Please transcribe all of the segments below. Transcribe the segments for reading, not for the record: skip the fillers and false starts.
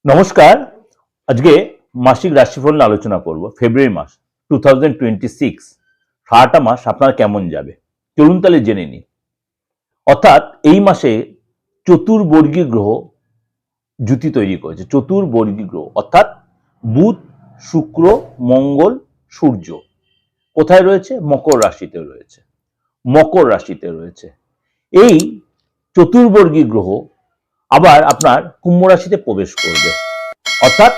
নমস্কার। আজকে মাসিক রাশিফল নিয়ে আলোচনা করব। ফেব্রুয়ারি মাস 2026 সারাটা মাস আপনার কেমন যাবে চলুন তাহলে জেনে নিই। অর্থাৎ এই মাসে চতুর্বর্গী গ্রহ জুতি তৈরি করেছে। চতুর্বর্গী গ্রহ অর্থাৎ বুধ, শুক্র, মঙ্গল, সূর্য কোথায় রয়েছে? মকর রাশিতে রয়েছে। মকর রাশিতে রয়েছে এই চতুর্বর্গী গ্রহ আবার আপনার কুম্ভ রাশিতে প্রবেশ করবে। অর্থাৎ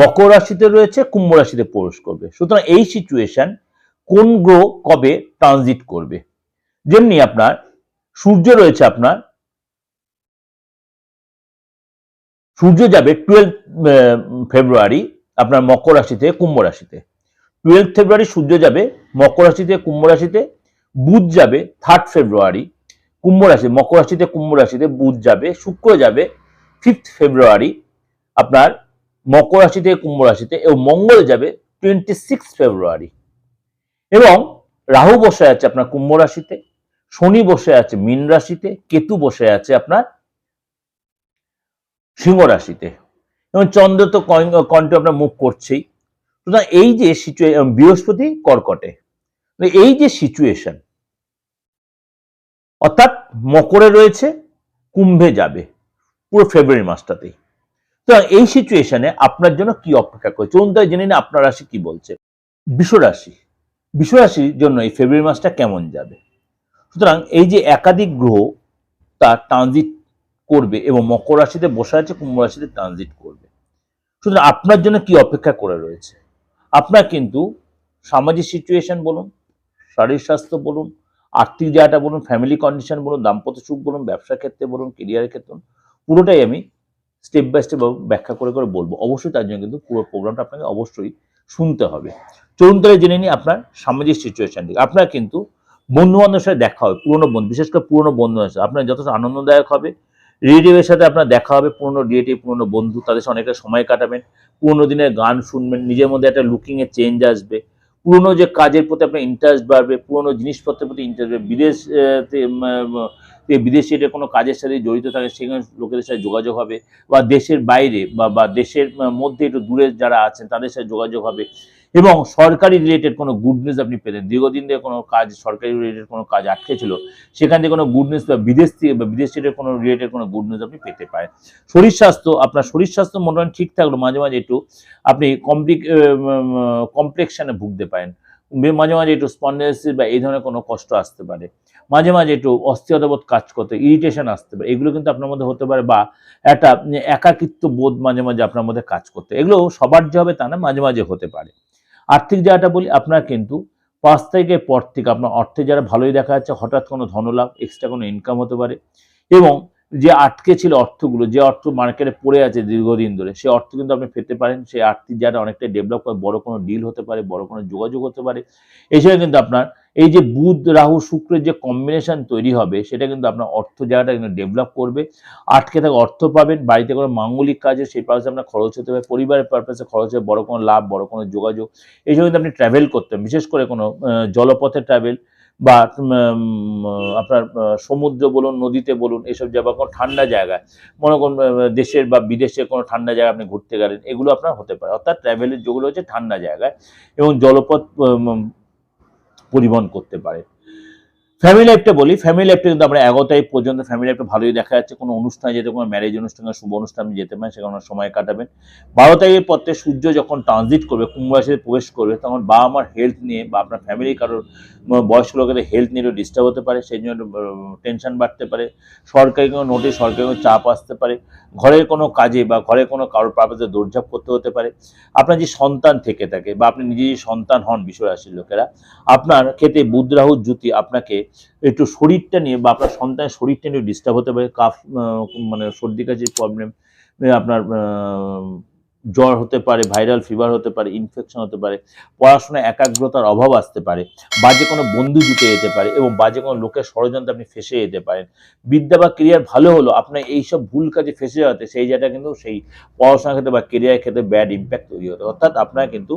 মকর রাশিতে রয়েছে, কুম্ভ রাশিতে প্রবেশ করবে। সুতরাং এই সিচুয়েশন কোন গ্রহ কবে ট্রানজিট করবে? যেমনি আপনার সূর্য রয়েছে, আপনার সূর্য যাবে 12 ফেব্রুয়ারি আপনার মকর রাশি থেকে কুম্ভ রাশিতে। 12 ফেব্রুয়ারি সূর্য যাবে মকর রাশি থেকে কুম্ভ রাশিতে। বুধ যাবে 3 ফেব্রুয়ারি কুম্ভ রাশি, মকর রাশি থেকে কুম্ভ রাশিতে বুধ যাবে। শুক্র যাবে 5 ফেব্রুয়ারি আপনার মকর রাশি থেকে কুম্ভ রাশিতে, এবং মঙ্গল যাবে 26 ফেব্রুয়ারি। এবং রাহু বসে আছে আপনার কুম্ভ রাশিতে, শনি বসে আছে মীন রাশিতে, কেতু বসে আছে আপনার সিংহ রাশিতে, এবং চন্দ্র তো কণ্ঠে আপনার মুখ করছেই। সুতরাং এই যে সিচুয়েশন, বৃহস্পতি কর্কটে, এই যে সিচুয়েশন অর্থাৎ মকরে রয়েছে, কুম্ভে যাবে পুরো ফেব্রুয়ারি মাসটাতেই। তো এই সিচুয়েশনে আপনার জন্য কি অপেক্ষা করে চলুন তাই জেনে নিন আপনার রাশি কি বলছে। বিশ্বরাশি, বিশ্বরাশির জন্য এই ফেব্রুয়ারি মাসটা কেমন যাবে? সুতরাং এই যে একাধিক গ্রহ তা ট্রানজিট করবে এবং মকর রাশিতে বসে আছে, কুম্ভ রাশিতে ট্রানজিট করবে। সুতরাং আপনার জন্য কি অপেক্ষা করে রয়েছে? আপনার কিন্তু সামাজিক সিচুয়েশন বলুন, শারীরিক স্বাস্থ্য বলুন, আর্থিক জায়গাটা বলুন, ফ্যামিলি কন্ডিশন বলুন, দাম্পত্য সুখ বলুন, ব্যবসা ক্ষেত্রে বলুন, কেরিয়ারের ক্ষেত্রে পুরোটাই আমি স্টেপ বাই স্টেপ ব্যাখ্যা করে করে বলবো। অবশ্যই তার জন্য কিন্তু পুরো প্রোগ্রামটা আপনাকে অবশ্যই শুনতে হবে। চলুন তাহলে জেনে নিই আপনার সামাজিক সিচুয়েশন দিকে। আপনার কিন্তু বন্ধু বান্ধবের সাথে দেখা হবে, পুরনো বন্ধু, বিশেষ করে পুরনো বন্ধুদের সাথে আপনার যথেষ্ট আনন্দদায়ক হবে। রিলেটিভের সাথে আপনার দেখা হবে, পুরনো রিলেটিভ, পুরনো বন্ধু, তাদের সাথে অনেকটা সময় কাটাবেন, পুরনো দিনের গান শুনবেন, নিজের মধ্যে একটা লুকিং এর চেঞ্জ আসবে, পুরনো যে কাজের প্রতি আপনার ইন্টারেস্ট বাড়বে, পুরনো জিনিসপত্রের প্রতি ইন্টারেস্ট বাড়বে। বিদেশে এটা কোনো কাজের সাথে জড়িত থাকে সেখানে লোকেদের সাথে যোগাযোগ হবে, বা দেশের বাইরে বা দেশের মধ্যে একটু দূরে যারা আছেন তাদের সাথে যোগাযোগ হবে। এবং সরকারি রিলেটেড কোনো গুড নিউজ আপনি পেতেন, দীর্ঘদিন ধরে কোনো কাজ, সরকারি রিলেটেড কোনো কাজ আটকে ছিল, সেখান থেকে কোনো গুড নিউজ, বা বিদেশ থেকে বা বিদেশ থেকে কোনো রিলেটেড কোনো গুড নিউজ আপনি পেতে পারেন। শরীর স্বাস্থ্য, আপনার শরীর স্বাস্থ্য মোটামুটি ঠিক থাকলো, মাঝে মাঝে একটু আপনি কমপ্লেক্সানে ভুগতে পারেন, মাঝে মাঝে একটু স্পন্ডাইলাইটিস বা এই ধরনের কোনো কষ্ট আসতে পারে, মাঝে মাঝে একটু অস্থিরতাবোধ কাজ করতে, ইরিটেশন আসতে পারে, এগুলো কিন্তু আপনার মধ্যে হতে পারে। বা একটা একাকিত্ব বোধ মাঝে মাঝে আপনার মধ্যে কাজ করতে, এগুলো সবার যে হবে তা না, মাঝে মাঝে হতে পারে। আর্থিক জায়গাটা বলি, আপনার কিন্তু 5 তারিখের পর থেকে আপনার অর্থে যারা ভালোই দেখা যাচ্ছে, হঠাৎ কোনো ধনলাভ, এক্সট্রা কোনো ইনকাম হতে পারে। এবং যে আটকে ছিল অর্থগুলো, যে অর্থ মার্কেটে পড়ে আছে দীর্ঘদিন ধরে, সেই অর্থ কিন্তু আপনি পেতে পারেন। সেই আর্থিক জায়গাটা অনেকটাই ডেভেলপ করে, বড় কোনো ডিল হতে পারে, বড় কোনো যোগাযোগ হতে পারে। এছাড়া কিন্তু আপনার এই যে বুধ রাহু শুক্রের যে কম্বিনেশন তৈরি হবে, সেটা কিন্তু আপনার অর্থ জায়গাটা কিন্তু ডেভেলপ করবে। আটকে থাকা অর্থ পাবেন, বাড়িতে কোনো মাঙ্গলিক কাজে সেই পারপাসে আপনার খরচ হতে পারে, পরিবারের পারপাসে খরচ হবে, বড় কোনো লাভ, বড় কোনো যোগাযোগ। এই সময় কিন্তু আপনি ট্রাভেল করতেন, বিশেষ করে কোনো জলপথে ট্রাভেল, বা আপনার সমুদ্র বলুন, নদীতে বলুন, এসব জায়গা, কোনো ঠান্ডা জায়গায়, মনে করুন দেশের বা বিদেশের কোনো ঠান্ডা জায়গায় আপনি ঘুরতে গেলেন, এগুলো আপনার হতে পারে। অর্থাৎ ট্রাভেলের যেগুলো হচ্ছে ঠান্ডা জায়গায়, এবং জলপথ পরিবহন করতে পারে। ফ্যামিলি লাইফটা বলি, ফ্যামিলি লাইফটা কিন্তু আমরা 11 তারিখ পর্যন্ত ফ্যামিলি লাইফটা ভালোই দেখা যাচ্ছে। কোনো অনুষ্ঠানে যেতে, কোনো ম্যারেজ অনুষ্ঠান, শুভ অনুষ্ঠান যেতে পারেন, সেখানে সময় কাটাবেন। 12 তারিখের পর থেকে সূর্য যখন ট্রানজিট করবে, কুম্ভ রাশিতে প্রবেশ করবে, তখন বাবা মার হেলথ নিয়ে বা আপনার ফ্যামিলি কারোর বয়স্ক লোকেদের হেলথ নিয়ে একটু ডিস্টার্ব হতে পারে, সেই জন্য টেনশন বাড়তে পারে, সরকারি কোনো নোটিশ, সরকারি কোনো চাপ আসতে পারে, ঘরের কোনো কাজে বা ঘরে কোনো কারোর পারপাসে দৌড়ঝাঁপ করতে হতে পারে। আপনার যে সন্তান থেকে থাকে বা আপনি নিজে যে সন্তান হন বিশ্বরাশির রাশির লোকেরা, আপনার ক্ষেত্রে বুধ রাহুর জ্যোতি আপনাকে একটু শরীরটা নিয়ে বা আপনার সন্তানের শরীরটা নিয়ে ডিস্টার্ব হতে পারে। কাফ, মানে সর্দি কাশির প্রবলেম, আপনার জ্বর হতে পারে, ভাইরাল ফিভার হতে পারে, ইনফেকশন হতে পারে, পড়াশোনায় একাগ্রতার অভাব আসতে পারে, বাজে কোনো বন্ধু জুটে যেতে পারে, এবং বাজে কোনো লোকের ষড়যন্ত্রে আপনি ফেসে যেতে পারেন। বিদ্যা বা কেরিয়ার ভালো হলো, আপনার এইসব ভুল কাজে ফেসে যাওয়াতে সেই জায়গাটা কিন্তু সেই পড়াশোনার ক্ষেত্রে বা কেরিয়ারের ক্ষেত্রে ব্যাড ইম্প্যাক্ট তৈরি হতে, অর্থাৎ আপনার কিন্তু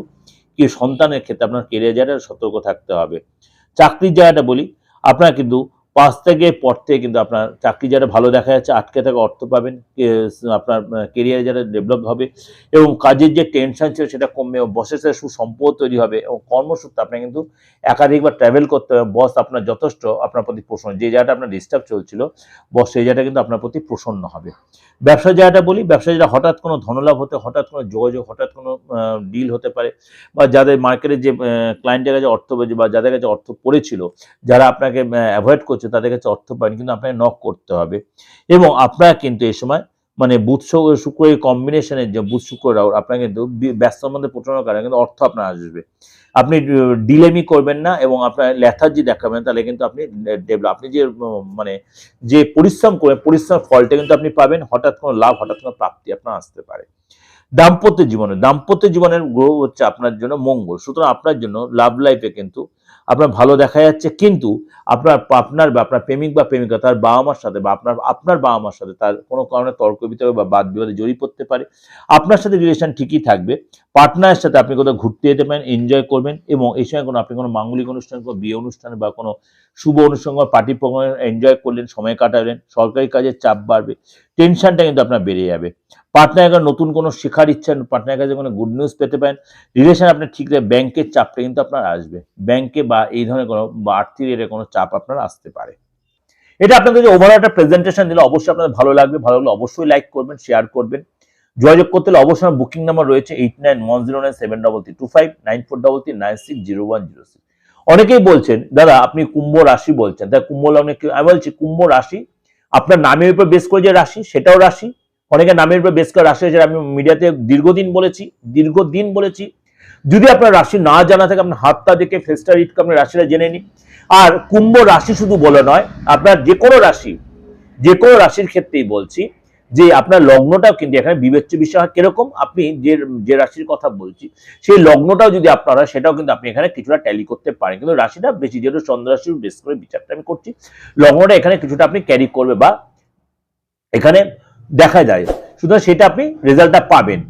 কি সন্তানের ক্ষেত্রে আপনার কেরিয়ার জায়গাটা সতর্ক থাকতে হবে। চাকরির জায়গাটা বলি, আপনার কিন্তু 5 থেকে পর থেকে কিন্তু আপনার চাকরি যারা ভালো দেখা যাচ্ছে আটকে থাকা অর্থ পাবেন, আপনার কেরিয়ারে যারা ডেভেলপ হবে এবং কাজের যে টেনশন ছিল সেটা কমবে এবং বসের সাথে সুসম্পর্ক তৈরি হবে এবং কর্মসূত্রে আপনার কিন্তু একাধিকবার ট্রাভেল করতে হবে। বস আপনার যথেষ্ট আপনার প্রতি প্রসন্ন, যে জায়গাটা আপনার ডিস্টার্ব চলছিল বস সেই জায়গাটা কিন্তু আপনার প্রতি প্রসন্ন হবে। ব্যবসার জায়গাটা বলি, ব্যবসা যেটা হঠাৎ কোনো ধনলাভ হতে, হঠাৎ কোনো যোগাযোগ, হঠাৎ কোনো ডিল হতে পারে, বা যাদের মার্কেটে যে ক্লায়েন্টের কাছে অর্থ বা যাদের কাছে অর্থ পড়েছিল, যারা আপনাকে অ্যাভয়েড করছে তাদের কাছে অর্থ পায়নি, কিন্তু আপনাকে নক করতে হবে। এবং আপনারা কিন্তু এই সময় মানে বুধ শুক্রের কম্বিনেশনের যে বুধ শুক্র রাহু, আপনার কিন্তু ব্যস্ততার মধ্যে প্রচন্ড কারণে কিন্তু অর্থ আপনার আসবে। আপনি ডিলেমি করবেন না এবং আপনার লেথার্জি দেখাবেন, তাহলে কিন্তু আপনি ডেভেলপ, আপনি যে মানে যে পরিশ্রম করবেন পরিশ্রমের ফলটা কিন্তু আপনি পাবেন। হঠাৎ কোনো লাভ, হঠাৎ কোনো প্রাপ্তি আপনার আসতে পারে। দাম্পত্য জীবনের গ্রহ হচ্ছে আপনার জন্য মঙ্গল, সুতরাং আপনার জন্য লাভ লাইফে কিন্তু আপনার ভালো দেখা যাচ্ছে, কিন্তু আপনার পার্টনার বা আপনার প্রেমিক বা প্রেমিকা তার বাবা মার সাথে বা আপনার বাবা মার সাথে তার কোনো কারণে তর্ক বিতর্ক বা বাদ বিবাদে জড়িয়ে পড়তে পারে। আপনার সাথে রিলেশন ঠিকই থাকবে, পার্টনারের সাথে আপনি কোথাও ঘুরতে যেতে পারেন, এনজয় করবেন এবং এই সময় আপনি কোনো মাঙ্গলিক অনুষ্ঠান, কোনো বিয়ে অনুষ্ঠানে বা কোনো শুভ অনুষ্ঠান বা পার্টি প্রোগ্রামে এনজয় করলেন, সময় কাটালেন। সরকারি কাজের চাপ বাড়বে, টেনশনটা কিন্তু আপনার বেড়ে যাবে। পার্টনারের কাছে নতুন কোনো শেখার ইচ্ছা, পার্টনারের কাছে কোনো গুড নিউজ পেতে পারেন। রিলেশন আপনার ঠিক থাকে, ব্যাংকের চাপটা কিন্তু আপনার আসবে, ব্যাংকে বা এই ধরনের কোনো বা আর্থিক এর কোনো চাপ আপনার আসতে পারে। এটা আপনাদের যে ওভারঅল একটা প্রেজেন্টেশন দিলে অবশ্যই আপনাদের ভালো লাগবে। ভালো লাগলে অবশ্যই লাইক করবেন, শেয়ার করবেন। যোগাযোগ করতে হলে অবশ্যই বুকিং নাম্বার রয়েছে 8910973325 9433960106। অনেকেই বলছেন দাদা আপনি কুম্ভ রাশি বলছেন, তাই কুম্ভ লগ্নে, আমি বলছি কুম্ভ রাশি আপনার নামের উপর বেস করে যে রাশি সেটাও রাশি, অনেকে নামের উপর বেস করে রাশি হয়েছে। আমি মিডিয়াতে দীর্ঘদিন বলেছি। যদি আপনার রাশি না জানা থাকে আপনার হাতটা দেখে ফেসটা রিড করে আপনি রাশিটা জেনে নিন। আর কুম্ভ রাশি শুধু বলে নয়, আপনার যে কোনো রাশির ক্ষেত্রেই বলছি যে আপনার লগ্নটাও কিন্তু এখানে বিবেচ্য বিষয় হয়। কিরকম, আপনি যে রাশির কথা বলছি সেই লগ্নটাও যদি আপনার হয় সেটাও কিন্তু আপনি এখানে কিছুটা ট্যালি করতে পারেন, কিন্তু রাশিটা বেশি, যেহেতু চন্দ্র রাশির বেস করে বিচারটা আমি করছি, লগ্নটা এখানে কিছুটা আপনি ক্যারি করবে বা এখানে দেখা যায়, সুতরাং সেটা আপনি রেজাল্টটা পাবেন।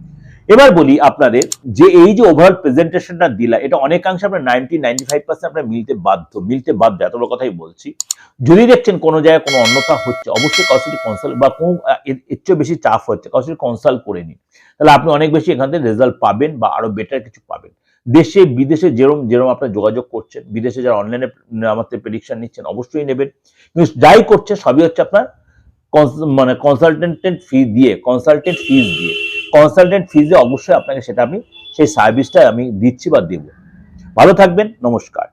এবার বলি আপনাদের যে এই যে ওভারঅল প্রেজেন্টেশনটা দিলা, এটা অনেকাংশে আপনার 95% আপনার মিলতে বাধ্য, এত বড় কথাই বলছি। যদি দেখছেন কোনো জায়গায় কোনো অন্যথা হচ্ছে, অবশ্যই কাউন্সিল কনসাল্ট বা কোনো এর চেয়ে বেশি চাপ হচ্ছে, কাউন্সিল কনসাল্ট করে নিন, তাহলে আপনি অনেক বেশি এখান থেকে রেজাল্ট পাবেন বা আরো বেটার কিছু পাবেন। দেশে বিদেশে যেরকম আপনার যোগাযোগ করছেন, বিদেশে যারা অনলাইনে আমাদের প্রেডিকশন নিচ্ছেন অবশ্যই নেবেন, কিন্তু যাই করছে সবই হচ্ছে আপনার মানে কনসালটেন্ট ফিজ দিয়ে অবশ্যই আপনাকে সেটা আমি সেই সার্ভিসটা আমি দিচ্ছি বা দেব। ভালো থাকবেন, নমস্কার।